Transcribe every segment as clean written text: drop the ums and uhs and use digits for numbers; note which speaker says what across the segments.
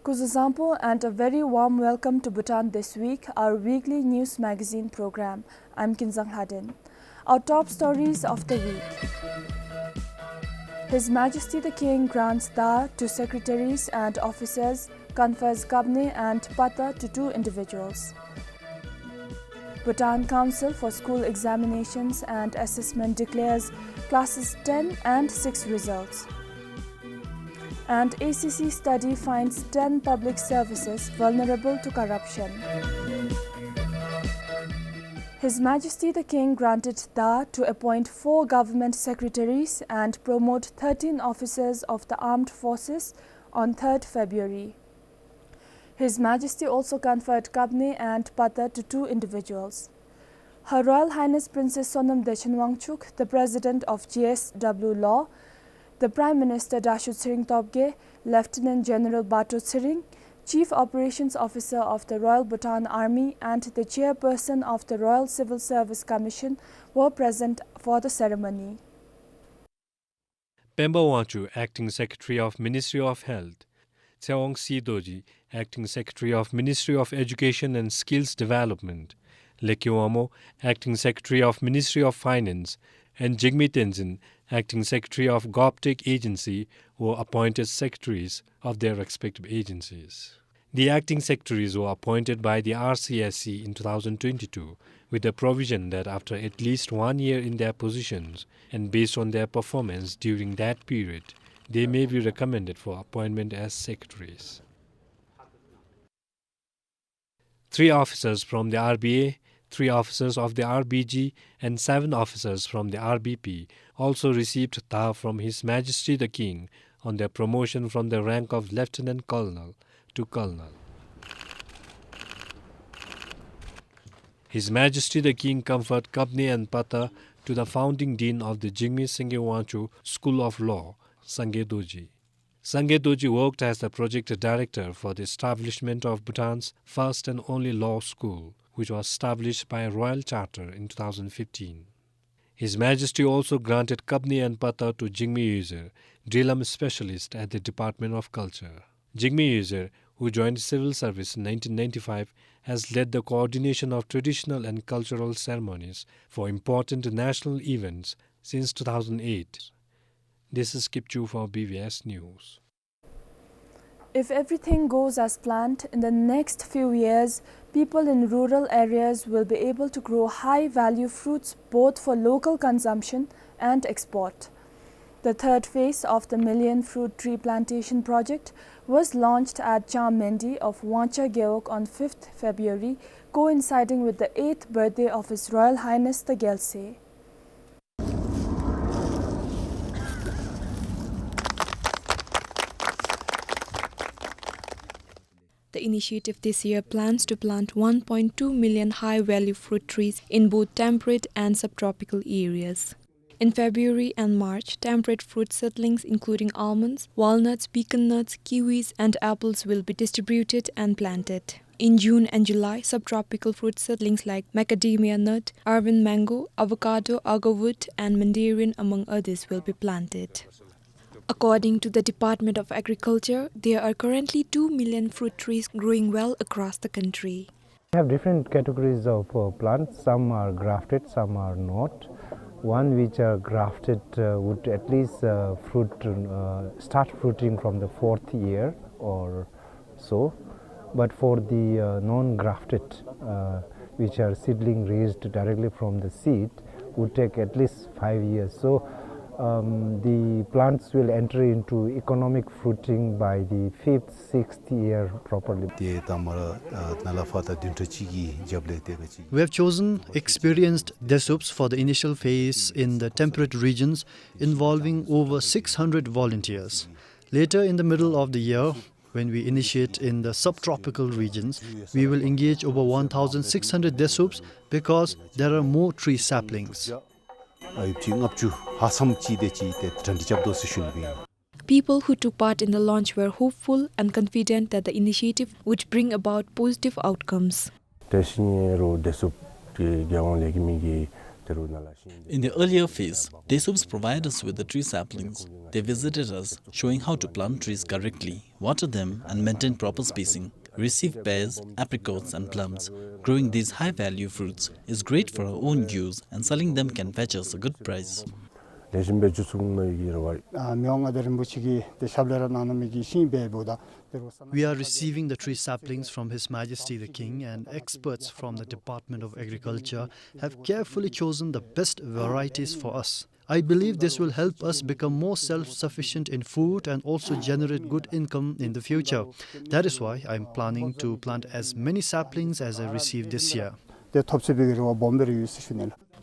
Speaker 1: Kuzuzampo and a very warm welcome to Bhutan This Week, our weekly news magazine program. I'm Kinzang Hadin. Our top stories of the week. His Majesty the King grants Da to secretaries and officers, confers Kabne and Pata to 2 individuals. Bhutan Council for School Examinations and Assessment declares classes 10 and 6 results. And ACC study finds 10 public services vulnerable to corruption. His Majesty the King granted Da to appoint 4 government secretaries and promote 13 officers of the armed forces on 3rd February. His Majesty also conferred Kabne and Pata to 2 individuals. Her Royal Highness Princess Sonam Dechenwangchuk, the President of GSW Law, the Prime Minister Dashu Tsering Tobge, Lieutenant General Bato Tsering, Chief Operations Officer of the Royal Bhutan Army and the Chairperson of the Royal Civil Service Commission were present for the ceremony.
Speaker 2: Pemba Wanchu, Acting Secretary of Ministry of Health, Tseong Sidoji, Acting Secretary of Ministry of Education and Skills Development, Lekiwamo, Acting Secretary of Ministry of Finance, and Jigme Tenzin, Acting Secretary of GovTech Agency, were appointed secretaries of their respective agencies. The acting secretaries were appointed by the RCSC in 2022 with the provision that after at least 1 year in their positions and based on their performance during that period, they may be recommended for appointment as secretaries. 3 officers from the RBA, 3 officers of the RBG and 7 officers from the RBP also received Da from His Majesty the King on their promotion from the rank of Lieutenant Colonel to Colonel. His Majesty the King conferred Kabne and Pata to the founding dean of the Jigme Singye Wanchu School of Law, Sangye Doji. Sangye Doji worked as the project director for the establishment of Bhutan's first and only law school, which was established by a royal charter in 2015. His Majesty also granted Kabne and Pata to Jigme User, Drilum specialist at the Department of Culture. Jigme User, who joined civil service in 1995, has led the coordination of traditional and cultural ceremonies for important national events since 2008. This is Kipchu for BVS News.
Speaker 1: If everything goes as planned, in the next few years, people in rural areas will be able to grow high-value fruits both for local consumption and export. The 3rd phase of the Million Fruit Tree Plantation Project was launched at Cham Mendi of Wancha Geok on 5th February, coinciding with the 8th birthday of His Royal Highness the Gyaltse.
Speaker 3: The initiative this year plans to plant 1.2 million high-value fruit trees in both temperate and subtropical areas. In February and March, temperate fruit seedlings including almonds, walnuts, pecan nuts, kiwis and apples will be distributed and planted. In June and July, subtropical fruit seedlings like macadamia nut, Arvin mango, avocado, agarwood and mandarin among others will be planted. According to the Department of Agriculture, there are currently 2 million fruit trees growing well across the country.
Speaker 4: We have different categories of plants. Some are grafted, some are not. One which are grafted would at least start fruiting from the 4th year or so. But for the non-grafted, which are seedling raised directly from the seed, would take at least 5 years. So the plants will enter into economic fruiting by the 5th, 6th year properly.
Speaker 5: We have chosen experienced desups for the initial phase in the temperate regions involving over 600 volunteers. Later in the middle of the year, when we initiate in the subtropical regions, we will engage over 1,600 desups because there are more tree saplings.
Speaker 3: People who took part in the launch were hopeful and confident that the initiative would bring about positive outcomes.
Speaker 6: In the earlier phase, Desubs provided us with the tree saplings. They visited us, showing how to plant trees correctly, water them, and maintain proper spacing. We received pears, apricots, and plums. Growing these high-value fruits is great for our own use, and selling them can fetch us a good price.
Speaker 5: We are receiving the tree saplings from His Majesty the King, and experts from the Department of Agriculture have carefully chosen the best varieties for us. I believe this will help us become more self-sufficient in food and also generate good income in the future. That is why I am planning to plant as many saplings as I receive this year.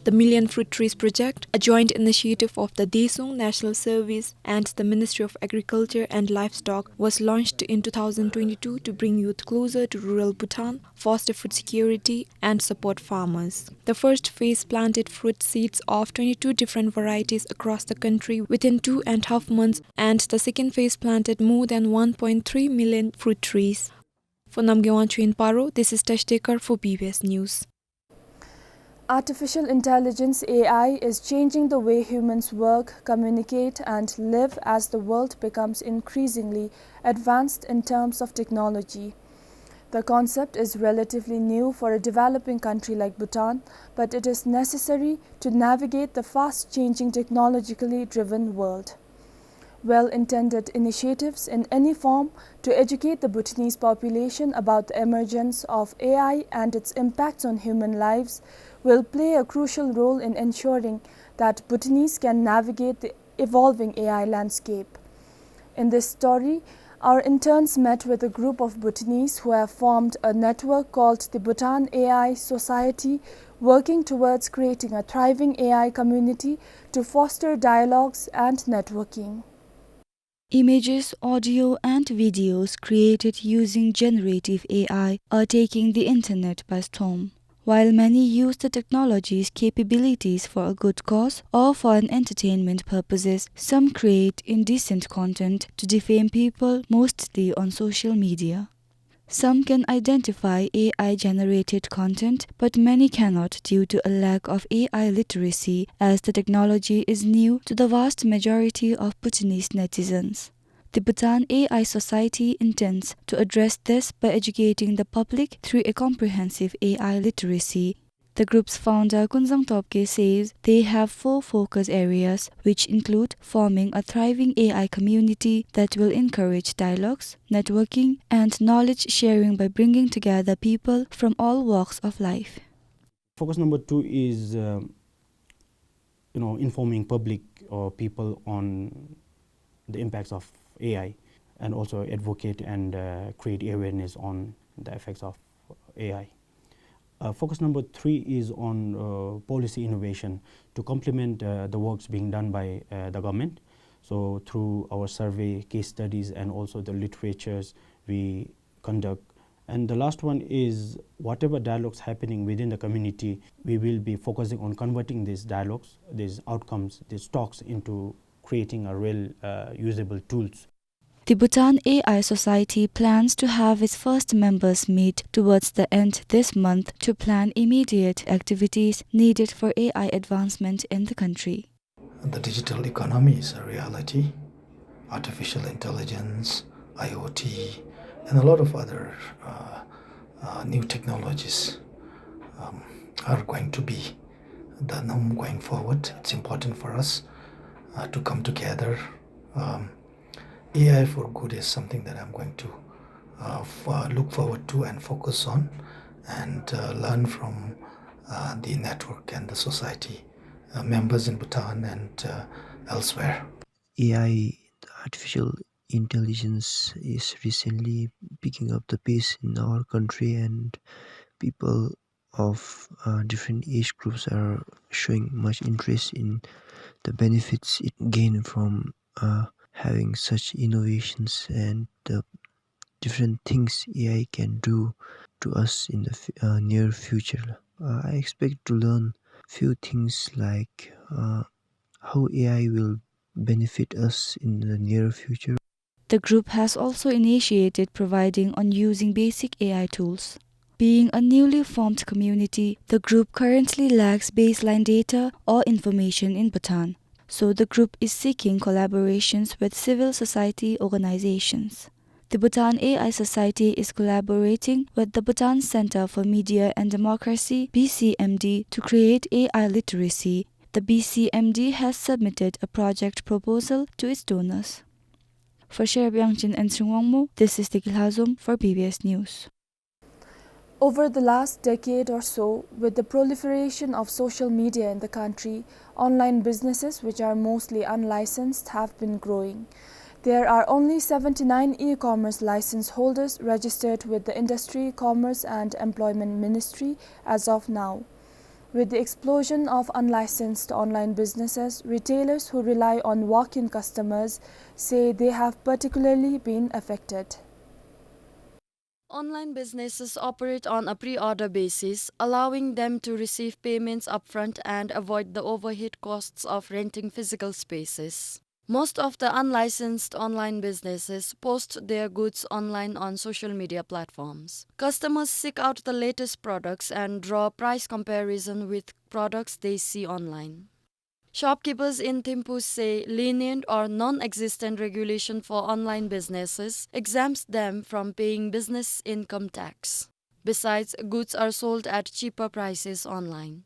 Speaker 3: The Million Fruit Trees Project, a joint initiative of the Desung National Service and the Ministry of Agriculture and Livestock, was launched in 2022 to bring youth closer to rural Bhutan, foster food security, and support farmers. The first phase planted fruit seeds of 22 different varieties across the country within 2.5 months, and the second phase planted more than 1.3 million fruit trees. For Namgyewan in Paro, this is Tashdekar for PBS News.
Speaker 1: Artificial intelligence (AI) is changing the way humans work, communicate, and live as the world becomes increasingly advanced in terms of technology. The concept is relatively new for a developing country like Bhutan, but it is necessary to navigate the fast-changing technologically driven world. Well-intended initiatives in any form to educate the Bhutanese population about the emergence of AI and its impacts on human lives will play a crucial role in ensuring that Bhutanese can navigate the evolving AI landscape. In this story, our interns met with a group of Bhutanese who have formed a network called the Bhutan AI Society, working towards creating a thriving AI community to foster dialogues and networking.
Speaker 7: Images, audio, and videos created using generative AI are taking the internet by storm. While many use the technology's capabilities for a good cause or for an entertainment purposes, some create indecent content to defame people, mostly on social media. Some can identify AI-generated content, but many cannot due to a lack of AI literacy, as the technology is new to the vast majority of Bhutanese netizens. The Bhutan AI Society intends to address this by educating the public through a comprehensive AI literacy. The group's founder Kunzang Topke says they have 4 focus areas, which include forming a thriving AI community that will encourage dialogues, networking, and knowledge sharing by bringing together people from all walks of life.
Speaker 8: Focus number 2 is informing public or people on the impacts of AI, and also advocate and create awareness on the effects of AI. Focus number 3 is on policy innovation to complement the works being done by the government. So through our survey, case studies, and also the literatures we conduct. And the last one is whatever dialogues happening within the community, we will be focusing on converting these dialogues, these outcomes, these talks into creating a real usable tools.
Speaker 7: The Bhutan AI Society plans to have its first members meet towards the end this month to plan immediate activities needed for AI advancement in the country.
Speaker 9: The digital economy is a reality. Artificial intelligence, IoT, and a lot of other new technologies are going to be the norm going forward. It's important for us to come together. AI for good is something that I'm going to look forward to and focus on, and learn from the network and the society members in Bhutan and elsewhere.
Speaker 10: AI, artificial intelligence, is recently picking up the pace in our country, and people of different age groups are showing much interest in the benefits it gain from having such innovations and the different things AI can do to us in the near future. I expect to learn few things like how AI will benefit us in the near future.
Speaker 7: The group has also initiated providing on using basic AI tools. Being a newly formed community, the group currently lacks baseline data or information in Bhutan, so the group is seeking collaborations with civil society organizations. The Bhutan AI Society is collaborating with the Bhutan Center for Media and Democracy (BCMD) to create AI literacy. The BCMD has submitted a project proposal to its donors. For Sherab Yangchin and Sringwangmo, this is Tikil Hazum for PBS News.
Speaker 1: Over the last decade or so, with the proliferation of social media in the country, online businesses, which are mostly unlicensed, have been growing. There are only 79 e-commerce license holders registered with the Industry, Commerce and Employment Ministry as of now. With the explosion of unlicensed online businesses, retailers who rely on walk-in customers say they have particularly been affected.
Speaker 11: Online businesses operate on a pre-order basis, allowing them to receive payments upfront and avoid the overhead costs of renting physical spaces. Most of the unlicensed online businesses post their goods online on social media platforms. Customers seek out the latest products and draw price comparison with products they see online. Shopkeepers in Thimphu say lenient or non-existent regulation for online businesses exempts them from paying business income tax. Besides, goods are sold at cheaper prices online.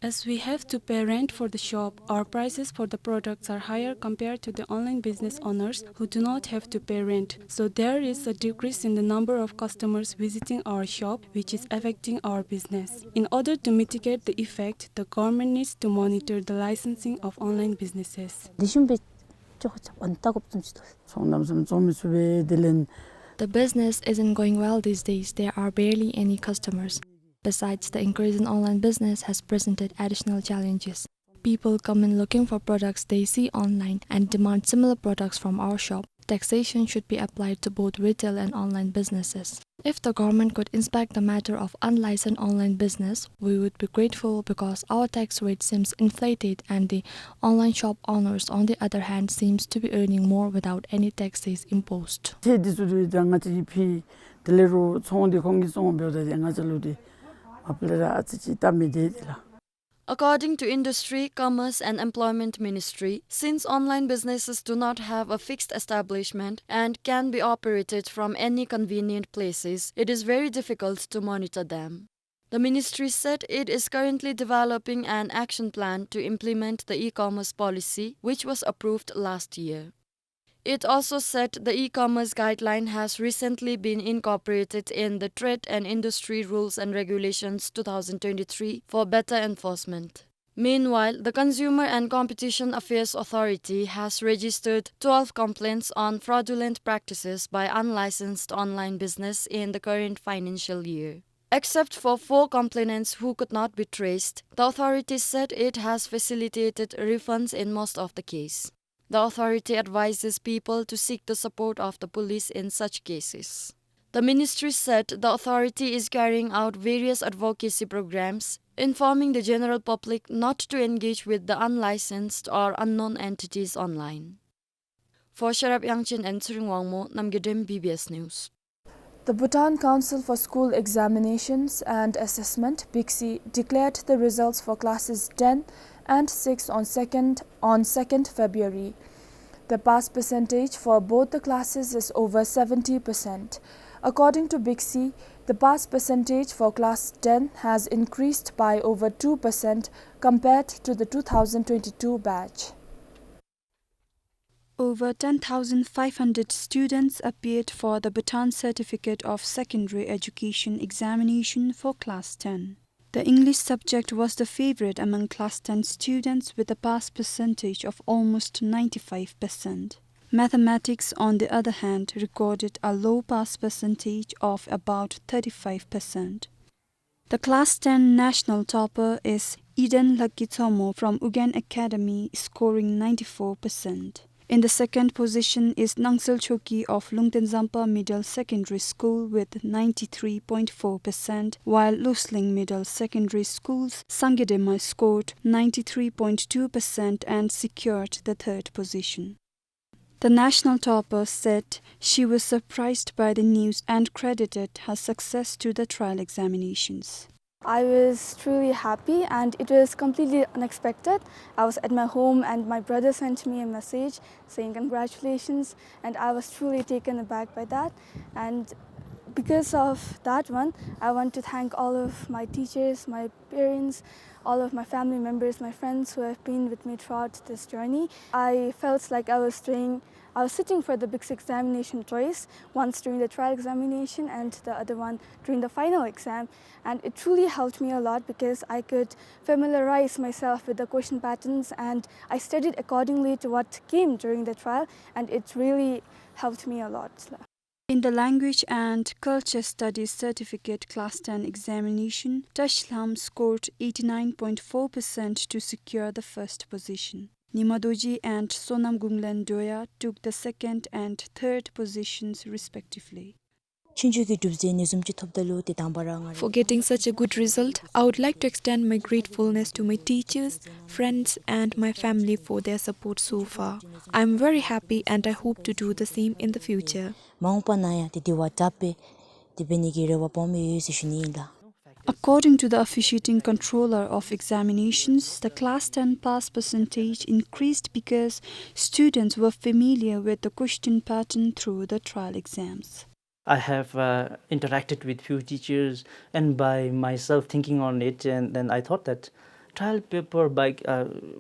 Speaker 12: As we have to pay rent for the shop, our prices for the products are higher compared to the online business owners who do not have to pay rent. So there is a decrease in the number of customers visiting our shop, which is affecting our business. In order to mitigate the effect, the government needs to monitor the licensing of online businesses.
Speaker 11: The business isn't going well these days. There are barely any customers. Besides, the increase in online business has presented additional challenges. People come in looking for products they see online and demand similar products from our shop. Taxation should be applied to both retail and online businesses. If the government could inspect the matter of unlicensed online business, we would be grateful because our tax rate seems inflated and the online shop owners, on the other hand, seems to be earning more without any taxes imposed. According to Industry, Commerce and Employment Ministry, since online businesses do not have a fixed establishment and can be operated from any convenient places, it is very difficult to monitor them. The ministry said it is currently developing an action plan to implement the e-commerce policy, which was approved last year. It also said the e-commerce guideline has recently been incorporated in the Trade and Industry Rules and Regulations 2023 for better enforcement. Meanwhile, the Consumer and Competition Affairs Authority has registered 12 complaints on fraudulent practices by unlicensed online business in the current financial year. Except for 4 complainants who could not be traced, the authority said it has facilitated refunds in most of the cases. The authority advises people to seek the support of the police in such cases. The ministry said the authority is carrying out various advocacy programs, informing the general public not to engage with the unlicensed or unknown entities online. For Sherab Yangchin and Sringwangmo, Namgidem PBS News.
Speaker 1: The Bhutan Council for School Examinations and Assessment (BICSI) declared the results for classes 10 and 6 on 2nd February. The pass percentage for both the classes is over 70%. According to BICSI, the pass percentage for class 10 has increased by over 2% compared to the 2022 batch.
Speaker 13: Over 10,500 students appeared for the Bhutan Certificate of Secondary Education examination for Class 10. The English subject was the favorite among Class 10 students with a pass percentage of almost 95%. Mathematics, on the other hand, recorded a low pass percentage of about 35%. The Class 10 national topper is Eden Lakitomo from Ugen Academy, scoring 94%. In the second position is Nangsel Choki of Lungtenzampa Middle Secondary School with 93.4%, while Lusling Middle Secondary School's Sangedema scored 93.2% and secured the third position. The national topper said she was surprised by the news and credited her success to the trial examinations.
Speaker 14: I was truly happy and it was completely unexpected. I was at my home and my brother sent me a message saying congratulations, and I was truly taken aback by that. And because of that one, I want to thank all of my teachers, my parents, all of my family members, my friends who have been with me throughout this journey. I felt like I was sitting for the big examination twice, once during the trial examination and the other one during the final exam. And it truly helped me a lot because I could familiarize myself with the question patterns and I studied accordingly to what came during the trial, and it really helped me a lot.
Speaker 13: In the Language and Culture Studies Certificate Class 10 examination, Tashlam scored 89.4% to secure the first position. Nimadoji and Sonam Gunglan Doya took the second and third positions respectively.
Speaker 3: For getting such a good result, I would like to extend my gratefulness to my teachers, friends, and my family for their support so far. I am very happy and I hope to do the same in the future.
Speaker 13: According to the officiating controller of examinations, the Class 10 pass percentage increased because students were familiar with the question pattern through the trial exams.
Speaker 15: I have interacted with few teachers, and by myself thinking on it, and then I thought that trial paper by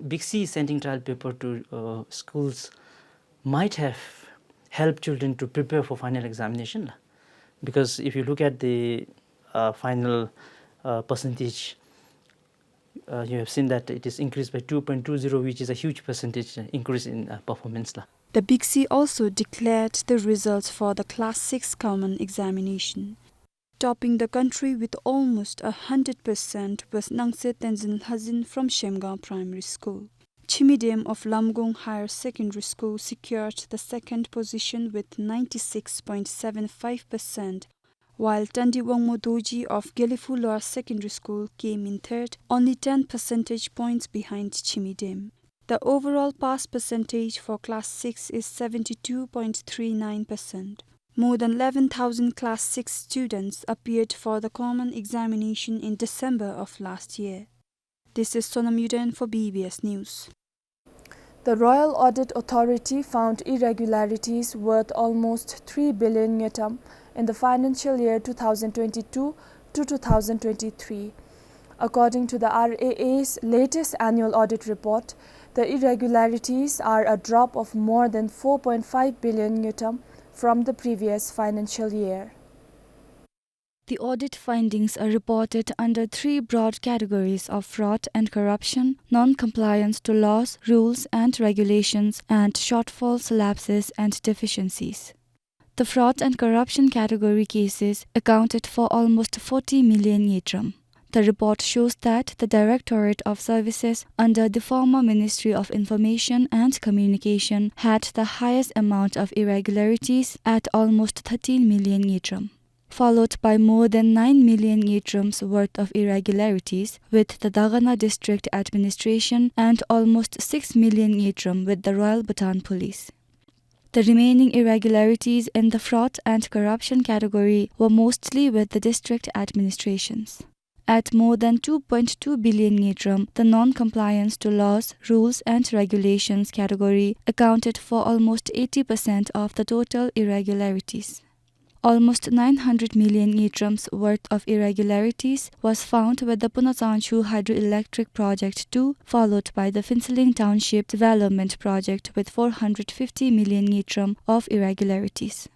Speaker 15: Big C sending trial paper to schools might have helped children to prepare for final examination, because if you look at the final percentage, you have seen that it is increased by 2.20, which is a huge percentage increase in performance.
Speaker 13: The Big C also declared the results for the Class 6 Common Examination. Topping the country with almost 100% was Nangse Tenzin Hazin from Shemgaon Primary School. Chimidem of Lamgong Higher Secondary School secured the second position with 96.75%, while Tandiwang Modoji of Gelifu Lower Secondary School came in third, only 10 percentage points behind Chimidem. The overall pass percentage for Class 6 is 72.39%. More than 11,000 Class 6 students appeared for the common examination in December of last year. This is Sonam Yuden for BBS News.
Speaker 1: The Royal Audit Authority found irregularities worth almost 3 billion yutam in the financial year 2022 to 2023. According to the RAA's latest annual audit report, the irregularities are a drop of more than 4.5 billion yutam from the previous financial year.
Speaker 7: The audit findings are reported under three broad categories of fraud and corruption, non-compliance to laws, rules and regulations, and shortfalls, lapses and deficiencies. The fraud and corruption category cases accounted for almost 40 million yetram. The report shows that the Directorate of Services under the former Ministry of Information and Communication had the highest amount of irregularities at almost 13 million yetram, followed by more than 9 million yetrams worth of irregularities with the Dagana District Administration and almost 6 million yetram with the Royal Bhutan Police. The remaining irregularities in the fraud and corruption category were mostly with the district administrations. At more than 2.2 billion yetram, the non-compliance to laws, rules and regulations category accounted for almost 80% of the total irregularities. Almost 900 million yetrams worth of irregularities was found with the Punatsanchu Hydroelectric Project 2, followed by the Phinsaling Township Development Project with 450 million yetram of irregularities.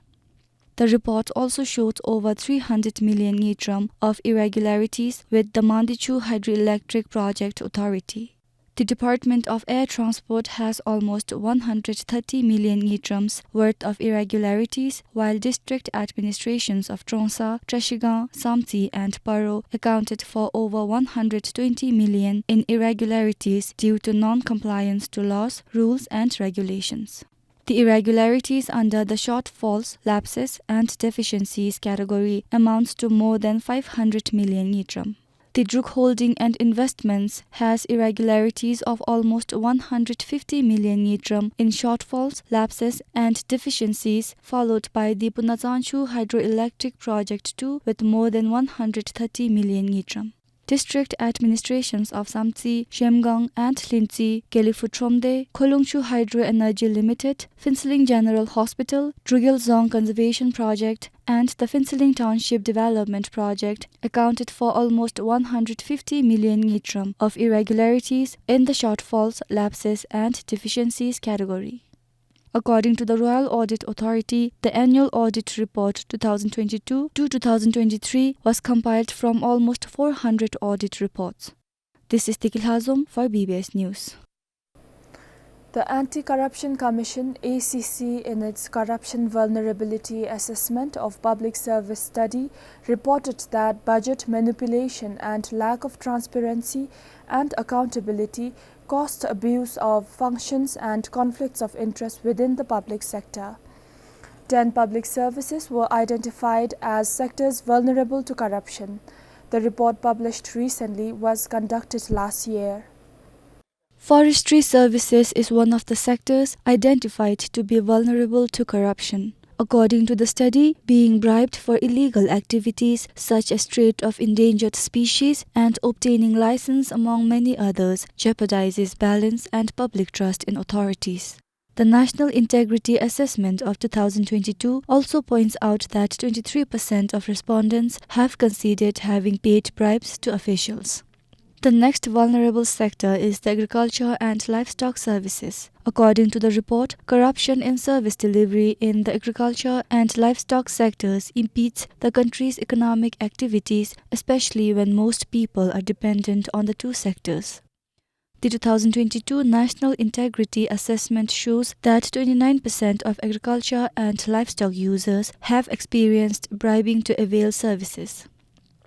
Speaker 7: The report also showed over 300 million yetram of irregularities with the Mandichu Hydroelectric Project Authority. The Department of Air Transport has almost 130 million yetrams worth of irregularities, while district administrations of Trongsa, Trashigan, Samti and Paro accounted for over 120 million in irregularities due to non-compliance to laws, rules and regulations. The irregularities under the shortfalls, lapses and deficiencies category amounts to more than 500 million yetram. The Druk Holding and Investments has irregularities of almost 150 million ytram in shortfalls, lapses and deficiencies, followed by the Punazanchu Hydroelectric Project 2 with more than 130 million ytram. District administrations of Samtsi, Shemgang and Linsi, Gelifuthromde, Kolungchu Hydro Energy Limited, Phinsiling General Hospital, Drugel Zong Conservation Project and the Phinsiling Township Development Project accounted for almost 150 million ytram of irregularities in the shortfalls, lapses and deficiencies category. According to the Royal Audit Authority, the annual audit report 2022 to 2023 was compiled from almost 400 audit reports. This is Tikil Hazum for BBS News.
Speaker 1: The Anti-Corruption Commission ACC in its Corruption Vulnerability Assessment of Public Service Study reported that budget manipulation and lack of transparency and accountability caused abuse of functions and conflicts of interest within the public sector. 10 public services were identified as sectors vulnerable to corruption. The report published recently was conducted last year.
Speaker 7: Forestry services is one of the sectors identified to be vulnerable to corruption. According to the study, being bribed for illegal activities such as trade of endangered species and obtaining license among many others jeopardizes balance and public trust in authorities. The National Integrity Assessment of 2022 also points out that 23% of respondents have conceded having paid bribes to officials. The next vulnerable sector is the agriculture and livestock services. According to the report, corruption in service delivery in the agriculture and livestock sectors impedes the country's economic activities, especially when most people are dependent on the two sectors. The 2022 National Integrity Assessment shows that 29% of agriculture and livestock users have experienced bribing to avail services.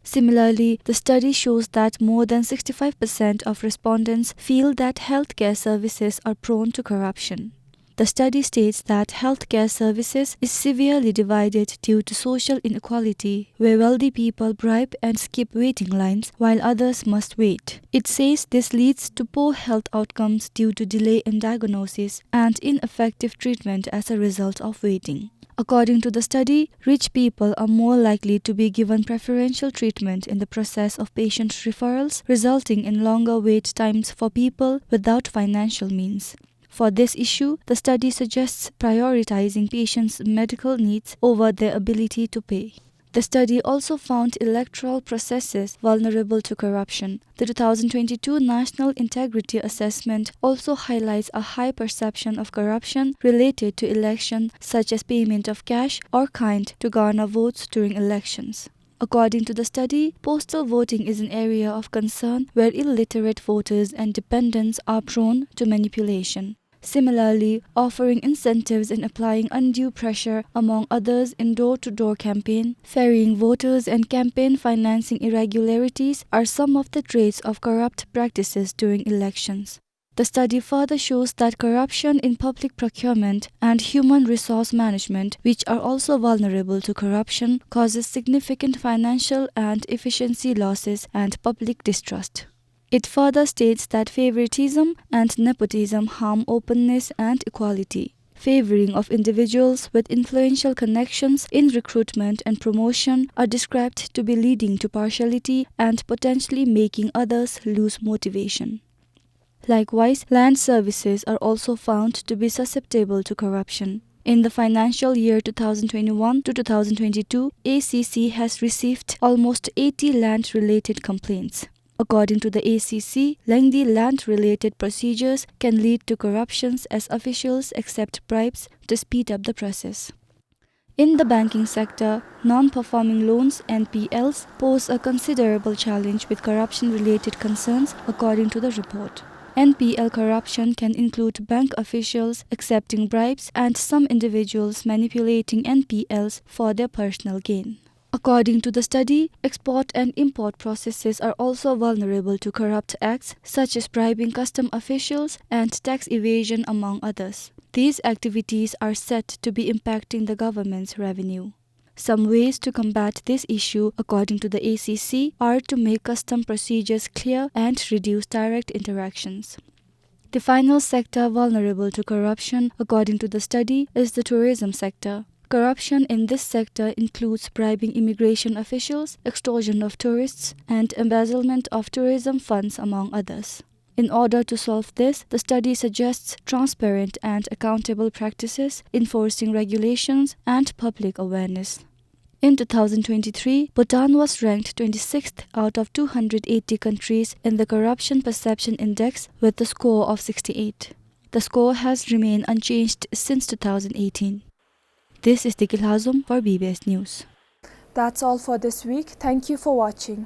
Speaker 7: Similarly, the study shows that more than 65% of respondents feel that healthcare services are prone to corruption. The study states that healthcare services is severely divided due to social inequality, where wealthy people bribe and skip waiting lines while others must wait. It says this leads to poor health outcomes due to delay in diagnosis and ineffective treatment as a result of waiting. According to the study, rich people are more likely to be given preferential treatment in the process of patient referrals, resulting in longer wait times for people without financial means. For this issue, the study suggests prioritizing patients' medical needs over their ability to pay. The study also found electoral processes vulnerable to corruption. The 2022 National Integrity Assessment also highlights a high perception of corruption related to election, such as payment of cash or kind to garner votes during elections. According to the study, postal voting is an area of concern where illiterate voters and dependents are prone to manipulation. Similarly, offering incentives and applying undue pressure, among others, in door-to-door campaign, ferrying voters and campaign financing irregularities are some of the traits of corrupt practices during elections. The study further shows that corruption in public procurement and human resource management, which are also vulnerable to corruption, causes significant financial and efficiency losses and public distrust. It further states that favoritism and nepotism harm openness and equality. Favoring of individuals with influential connections in recruitment and promotion are described to be leading to partiality and potentially making others lose motivation. Likewise, land services are also found to be susceptible to corruption. In the financial year 2021 to 2022, ACC has received almost 80 land-related complaints. According to the ACC, lengthy land-related procedures can lead to corruptions as officials accept bribes to speed up the process. In the banking sector, non-performing loans (NPLs) pose a considerable challenge with corruption-related concerns, according to the report. NPL corruption can include bank officials accepting bribes and some individuals manipulating NPLs for their personal gain. According to the study, export and import processes are also vulnerable to corrupt acts such as bribing custom officials and tax evasion, among others. These activities are said to be impacting the government's revenue. Some ways to combat this issue, according to the ACC, are to make custom procedures clear and reduce direct interactions. The final sector vulnerable to corruption, according to the study, is the tourism sector. Corruption in this sector includes bribing immigration officials, extortion of tourists, and embezzlement of tourism funds, among others. In order to solve this, the study suggests transparent and accountable practices, enforcing regulations, and public awareness. In 2023, Bhutan was ranked 26th out of 280 countries in the Corruption Perception Index with a score of 68. The score has remained unchanged since 2018. This is Dikil Hazum for BBS News.
Speaker 1: That's all for this week. Thank you for watching.